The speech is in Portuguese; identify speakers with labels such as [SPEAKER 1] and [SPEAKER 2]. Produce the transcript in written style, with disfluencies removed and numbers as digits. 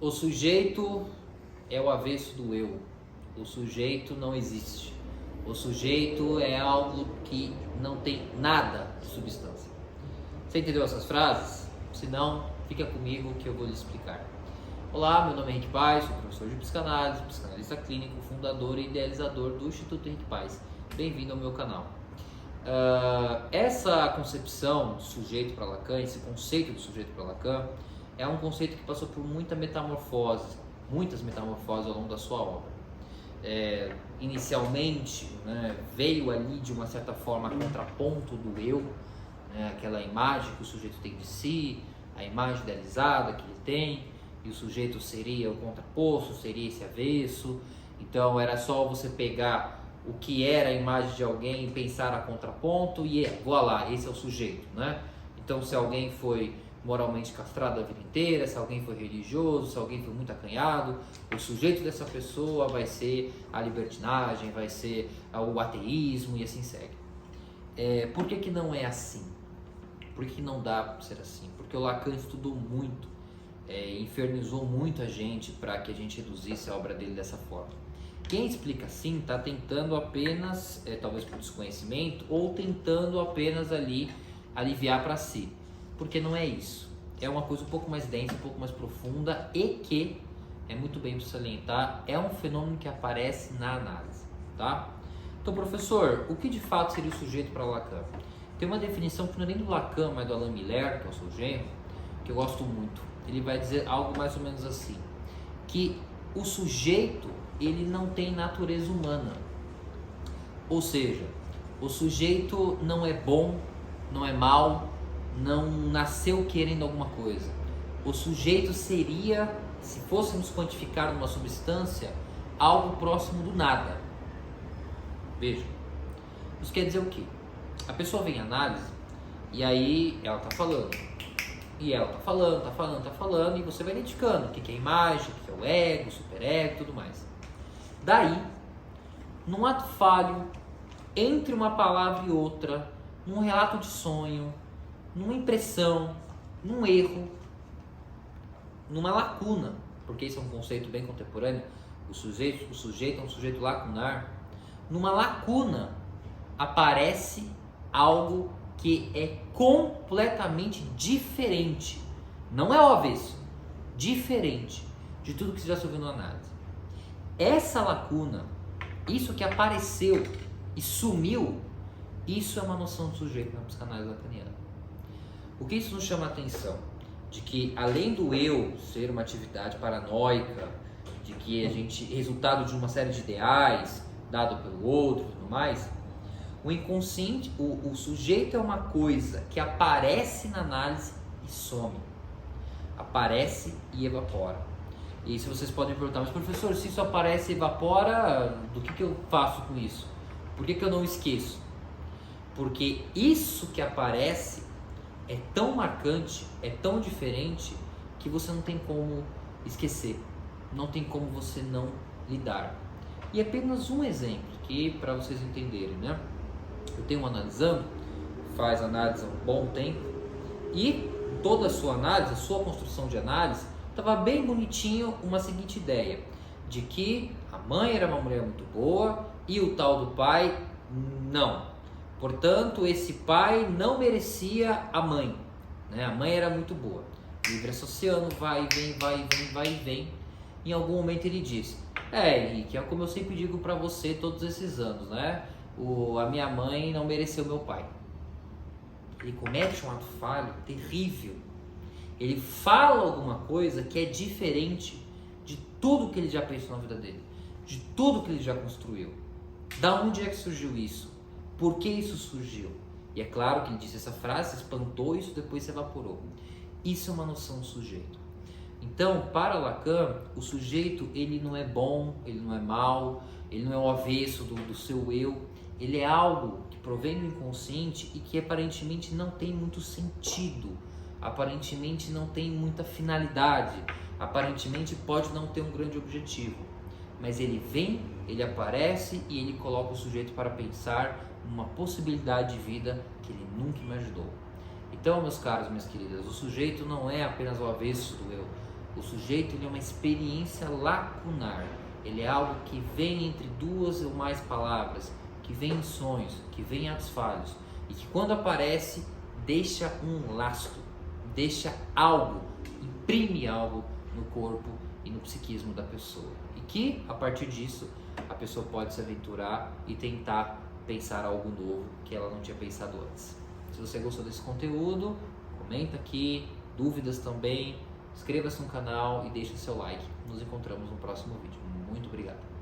[SPEAKER 1] O sujeito é o avesso do eu. O sujeito não existe. O sujeito é algo que não tem nada de substância. Você entendeu essas frases? Se não, fica comigo que eu vou lhe explicar. Olá, meu nome é Henrique Paes, sou professor de psicanálise, psicanalista clínico, fundador e idealizador do Instituto Henrique Paes. Bem-vindo ao meu canal. Essa concepção de sujeito para Lacan, esse conceito de sujeito para Lacan, é um conceito que passou por muitas metamorfoses ao longo da sua obra. Inicialmente, veio ali de uma certa forma a contraponto do eu, aquela imagem que o sujeito tem de si, a imagem idealizada que ele tem, e o sujeito seria o contraposto, seria esse avesso. Então era só você pegar o que era a imagem de alguém e pensar a contraponto e voilá, esse é o sujeito, né? Então se alguém foi moralmente castrado a vida inteira, se alguém foi religioso, se alguém foi muito acanhado, o sujeito dessa pessoa vai ser a libertinagem, vai ser o ateísmo e assim segue. Por que não é assim? Por que não dá para ser assim? Porque o Lacan estudou muito, infernizou muito a gente para que a gente reduzisse a obra dele dessa forma. Quem explica assim está tentando apenas, talvez por desconhecimento, ou tentando apenas ali aliviar para si. Porque não é isso. É uma coisa um pouco mais densa, um pouco mais profunda e que, é muito bem para salientar, é um fenômeno que aparece na análise, tá? Então, professor, o que de fato seria o sujeito para Lacan? Tem uma definição que não é nem do Lacan, mas do Alain Miller, que é o seu genro, que eu gosto muito. Ele vai dizer algo mais ou menos assim, que o sujeito, ele não tem natureza humana. Ou seja, o sujeito não é bom, não é mau, não nasceu querendo alguma coisa. O sujeito seria, se fôssemos quantificar numa substância, algo próximo do nada. Veja, isso quer dizer o quê? A pessoa vem em análise e aí ela está falando. E ela está falando, e você vai identificando o que é imagem, o que é o ego, o superego e tudo mais. Daí, num ato falho, entre uma palavra e outra, num relato de sonho, numa impressão, num erro, numa lacuna, porque isso é um conceito bem contemporâneo, o sujeito é um sujeito lacunar, numa lacuna aparece algo que é completamente diferente, não é o avesso, diferente de tudo que você já ouviu na análise. Essa lacuna, isso que apareceu e sumiu, isso é uma noção de sujeito na psicanálise lacaniana. O que isso nos chama a atenção? De que além do eu ser uma atividade paranoica, de que a gente resultado de uma série de ideais dado pelo outro e tudo mais, o inconsciente, o sujeito é uma coisa que aparece na análise e some. Aparece e evapora. E se vocês podem perguntar, mas professor, se isso aparece e evapora, do que eu faço com isso? Por que eu não esqueço? Porque isso que aparece é tão marcante, é tão diferente, que você não tem como esquecer, não tem como você não lidar. E apenas um exemplo aqui para vocês entenderem, né? Eu tenho um analisando, faz análise há um bom tempo, e toda a sua análise, a sua construção de análise, estava bem bonitinho uma seguinte ideia, de que a mãe era uma mulher muito boa e o tal do pai não. Portanto, esse pai não merecia a mãe, né? A mãe era muito boa. Livre associando, vai e vem. Em algum momento ele diz, Henrique, é como eu sempre digo para você todos esses anos, né? A minha mãe não mereceu meu pai. Ele comete um ato falho terrível. Ele fala alguma coisa que é diferente de tudo que ele já pensou na vida dele, de tudo que ele já construiu. Da onde é que surgiu isso? Por que isso surgiu? E é claro que ele disse essa frase, se espantou, isso depois se evaporou. Isso é uma noção do sujeito. Então, para Lacan, o sujeito, ele não é bom, ele não é mau, ele não é o avesso do seu eu, ele é algo que provém do inconsciente e que aparentemente não tem muito sentido, aparentemente não tem muita finalidade, aparentemente pode não ter um grande objetivo, mas ele vem, ele aparece e ele coloca o sujeito para pensar numa possibilidade de vida que ele nunca imaginou. Então, meus caros, minhas queridas, o sujeito não é apenas o avesso do eu, O sujeito ele é uma experiência lacunar. Ele é algo que vem entre duas ou mais palavras, que vem em sonhos, que vem em atos falhos e que quando aparece deixa um lastro, deixa algo, imprime algo no corpo e no psiquismo da pessoa. E que a partir disso a pessoa pode se aventurar e tentar pensar algo novo que ela não tinha pensado antes. Se você gostou desse conteúdo, comenta aqui, dúvidas também, inscreva-se no canal e deixe o seu like. Nos encontramos no próximo vídeo. Muito obrigado.